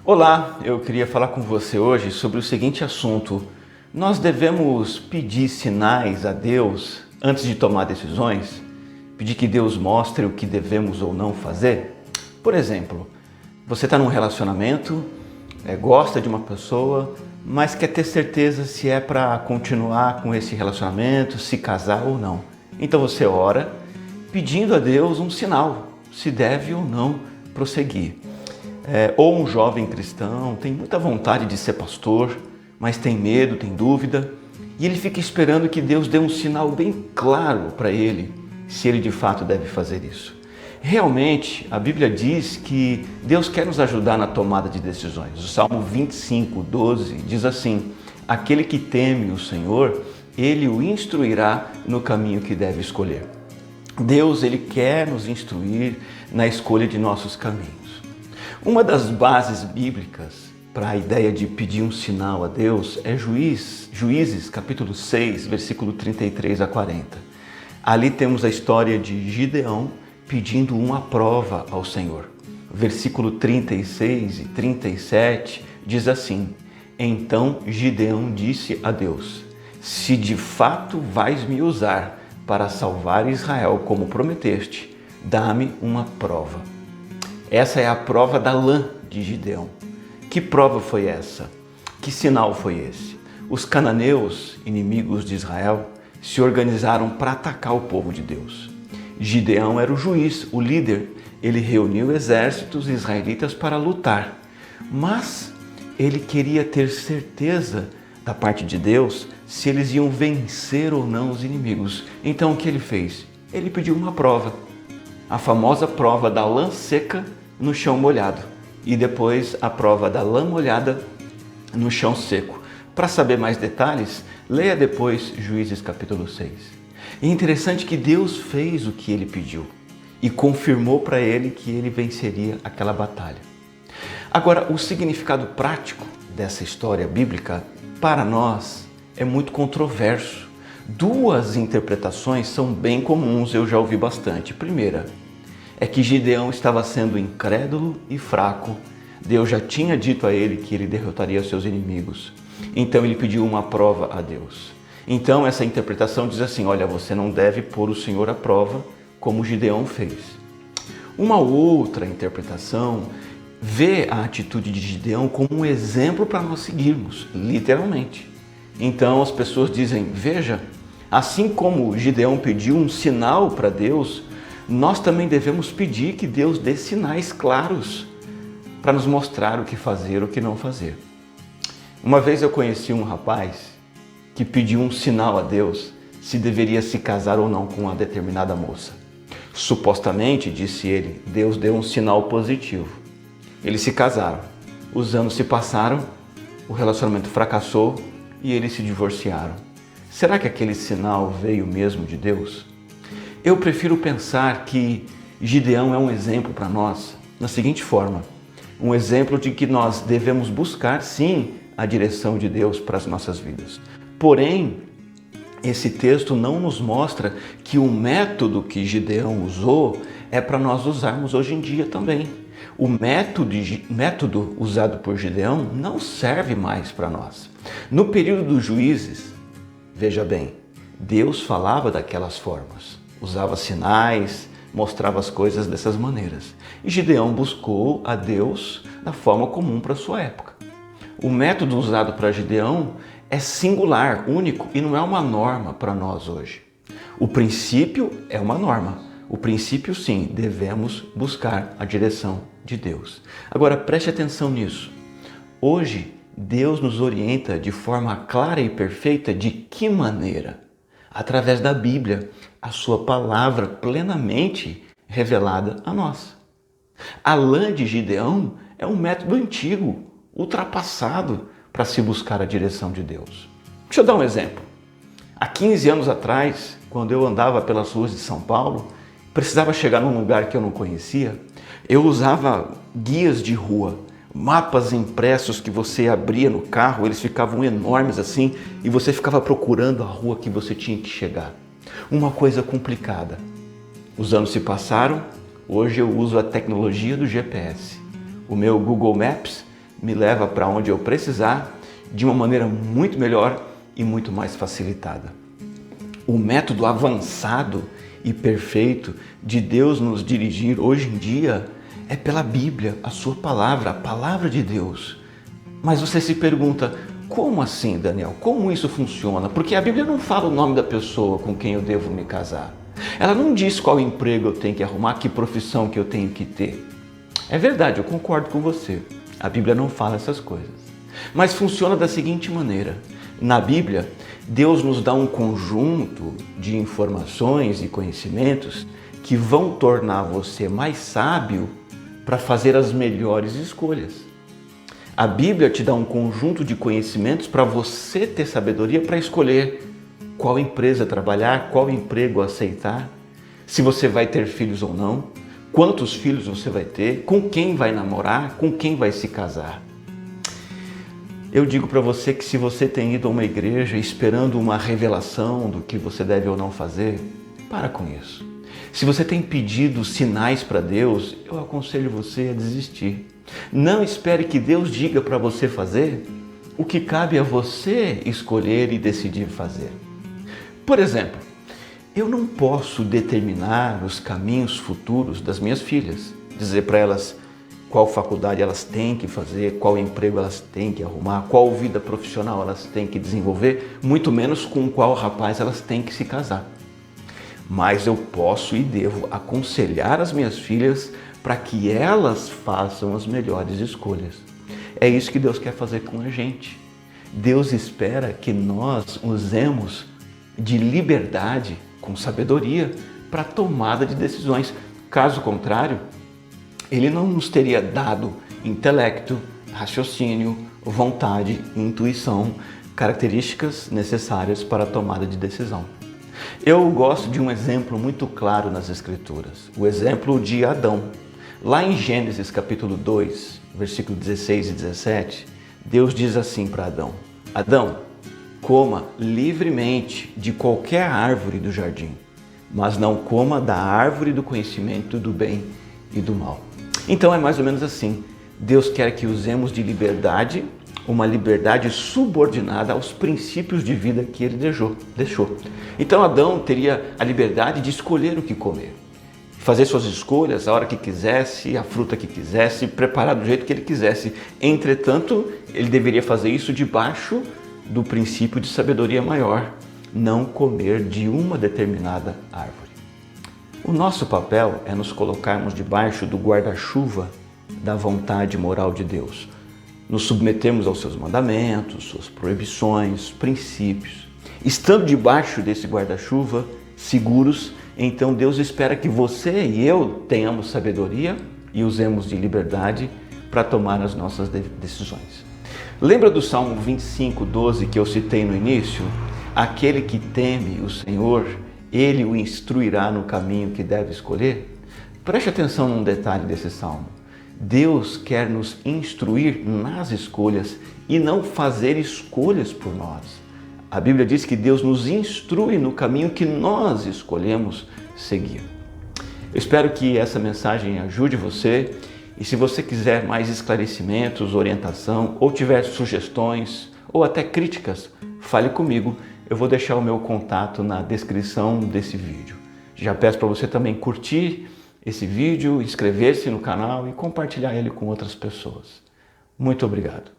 Olá, eu queria falar com você hoje sobre o seguinte assunto. Nós devemos pedir sinais a Deus antes de tomar decisões? Pedir que Deus mostre o que devemos ou não fazer? Por exemplo, você está num relacionamento, gosta de uma pessoa, mas quer ter certeza se é para continuar com esse relacionamento, se casar ou não. Então você ora pedindo a Deus um sinal, se deve ou não prosseguir. Ou um jovem cristão tem muita vontade de ser pastor, mas tem medo, tem dúvida, e ele fica esperando que Deus dê um sinal bem claro para ele, se ele de fato deve fazer isso. Realmente, a Bíblia diz que Deus quer nos ajudar na tomada de decisões. O Salmo 25:12 diz assim: aquele que teme o Senhor, Ele o instruirá no caminho que deve escolher. Deus, Ele quer nos instruir na escolha de nossos caminhos. Uma das bases bíblicas para a ideia de pedir um sinal a Deus é Juízes capítulo 6, versículo 33 a 40. Ali temos a história de Gideão pedindo uma prova ao Senhor. Versículo 36 e 37 diz assim: então Gideão disse a Deus: se de fato vais me usar para salvar Israel como prometeste, dá-me uma prova. Essa é a prova da lã de Gideão. Que prova foi essa? Que sinal foi esse? Os cananeus, inimigos de Israel, se organizaram para atacar o povo de Deus. Gideão era o juiz, o líder. Ele reuniu exércitos israelitas para lutar. Mas ele queria ter certeza da parte de Deus se eles iam vencer ou não os inimigos. Então o que ele fez? Ele pediu uma prova. A famosa prova da lã seca no chão molhado e depois a prova da lã molhada no chão seco. Para saber mais detalhes, leia depois Juízes capítulo 6. É interessante que Deus fez o que ele pediu e confirmou para ele que ele venceria aquela batalha. Agora, o significado prático dessa história bíblica para nós é muito controverso. Duas interpretações são bem comuns, eu já ouvi bastante. Primeira, é que Gideão estava sendo incrédulo e fraco. Deus já tinha dito a ele que ele derrotaria seus inimigos. Então ele pediu uma prova a Deus. Então essa interpretação diz assim: olha, você não deve pôr o Senhor à prova como Gideão fez. Uma outra interpretação vê a atitude de Gideão como um exemplo para nós seguirmos, literalmente. Então as pessoas dizem: veja, assim como Gideão pediu um sinal para Deus, nós também devemos pedir que Deus dê sinais claros para nos mostrar o que fazer, o que não fazer. Uma vez eu conheci um rapaz que pediu um sinal a Deus se deveria se casar ou não com uma determinada moça. Supostamente, disse ele, Deus deu um sinal positivo. Eles se casaram. Os anos se passaram, o relacionamento fracassou e eles se divorciaram. Será que aquele sinal veio mesmo de Deus? Eu prefiro pensar que Gideão é um exemplo para nós na seguinte forma: um exemplo de que nós devemos buscar, sim, a direção de Deus para as nossas vidas. Porém, esse texto não nos mostra que o método que Gideão usou é para nós usarmos hoje em dia também. O método usado por Gideão não serve mais para nós. No período dos juízes, veja bem, Deus falava daquelas formas. Usava sinais, mostrava as coisas dessas maneiras. E Gideão buscou a Deus da forma comum para a sua época. O método usado para Gideão é singular, único e não é uma norma para nós hoje. O princípio é uma norma. O princípio, sim, devemos buscar a direção de Deus. Agora, preste atenção nisso. Hoje, Deus nos orienta de forma clara e perfeita de que maneira? Através da Bíblia, a sua palavra plenamente revelada a nós. A lã de Gideão é um método antigo, ultrapassado para se buscar a direção de Deus. Deixa eu dar um exemplo. Há 15 anos atrás, quando eu andava pelas ruas de São Paulo, precisava chegar num lugar que eu não conhecia, eu usava guias de rua, mapas impressos que você abria no carro, eles ficavam enormes assim, e você ficava procurando a rua que você tinha que chegar. Uma coisa complicada. Os anos se passaram, hoje eu uso a tecnologia do GPS. O meu Google Maps me leva para onde eu precisar de uma maneira muito melhor e muito mais facilitada. O método avançado e perfeito de Deus nos dirigir hoje em dia é pela Bíblia, a sua palavra, a palavra de Deus. Mas você se pergunta, como assim, Daniel? Como isso funciona? Porque a Bíblia não fala o nome da pessoa com quem eu devo me casar. Ela não diz qual emprego eu tenho que arrumar, que profissão que eu tenho que ter. É verdade, eu concordo com você. A Bíblia não fala essas coisas. Mas funciona da seguinte maneira. Na Bíblia, Deus nos dá um conjunto de informações e conhecimentos que vão tornar você mais sábio para fazer as melhores escolhas. A Bíblia te dá um conjunto de conhecimentos para você ter sabedoria para escolher qual empresa trabalhar, qual emprego aceitar, se você vai ter filhos ou não, quantos filhos você vai ter, com quem vai namorar, com quem vai se casar. Eu digo para você que se você tem ido a uma igreja esperando uma revelação do que você deve ou não fazer, para com isso. Se você tem pedido sinais para Deus, eu aconselho você a desistir. Não espere que Deus diga para você fazer o que cabe a você escolher e decidir fazer. Por exemplo, eu não posso determinar os caminhos futuros das minhas filhas, dizer para elas qual faculdade elas têm que fazer, qual emprego elas têm que arrumar, qual vida profissional elas têm que desenvolver, muito menos com qual rapaz elas têm que se casar. Mas eu posso e devo aconselhar as minhas filhas para que elas façam as melhores escolhas. É isso que Deus quer fazer com a gente. Deus espera que nós usemos de liberdade, com sabedoria, para a tomada de decisões. Caso contrário, Ele não nos teria dado intelecto, raciocínio, vontade, intuição, características necessárias para a tomada de decisão. Eu gosto de um exemplo muito claro nas Escrituras, o exemplo de Adão. Lá em Gênesis capítulo 2, versículo 16 e 17, Deus diz assim para Adão: Adão, coma livremente de qualquer árvore do jardim, mas não coma da árvore do conhecimento do bem e do mal. Então é mais ou menos assim. Deus quer que usemos de liberdade, uma liberdade subordinada aos princípios de vida que Ele deixou. Então Adão teria a liberdade de escolher o que comer, fazer suas escolhas a hora que quisesse, a fruta que quisesse, preparar do jeito que ele quisesse. Entretanto, ele deveria fazer isso debaixo do princípio de sabedoria maior, não comer de uma determinada árvore. O nosso papel é nos colocarmos debaixo do guarda-chuva da vontade moral de Deus, nos submetermos aos seus mandamentos, suas proibições, princípios. Estando debaixo desse guarda-chuva, seguros, então Deus espera que você e eu tenhamos sabedoria e usemos de liberdade para tomar as nossas decisões. Lembra do Salmo 25, 12 que eu citei no início? Aquele que teme o Senhor, Ele o instruirá no caminho que deve escolher. Preste atenção num detalhe desse salmo. Deus quer nos instruir nas escolhas e não fazer escolhas por nós. A Bíblia diz que Deus nos instrui no caminho que nós escolhemos seguir. Eu espero que essa mensagem ajude você e se você quiser mais esclarecimentos, orientação ou tiver sugestões ou até críticas, fale comigo. Eu vou deixar o meu contato na descrição desse vídeo. Já peço para você também curtir esse vídeo, inscrever-se no canal e compartilhar ele com outras pessoas. Muito obrigado.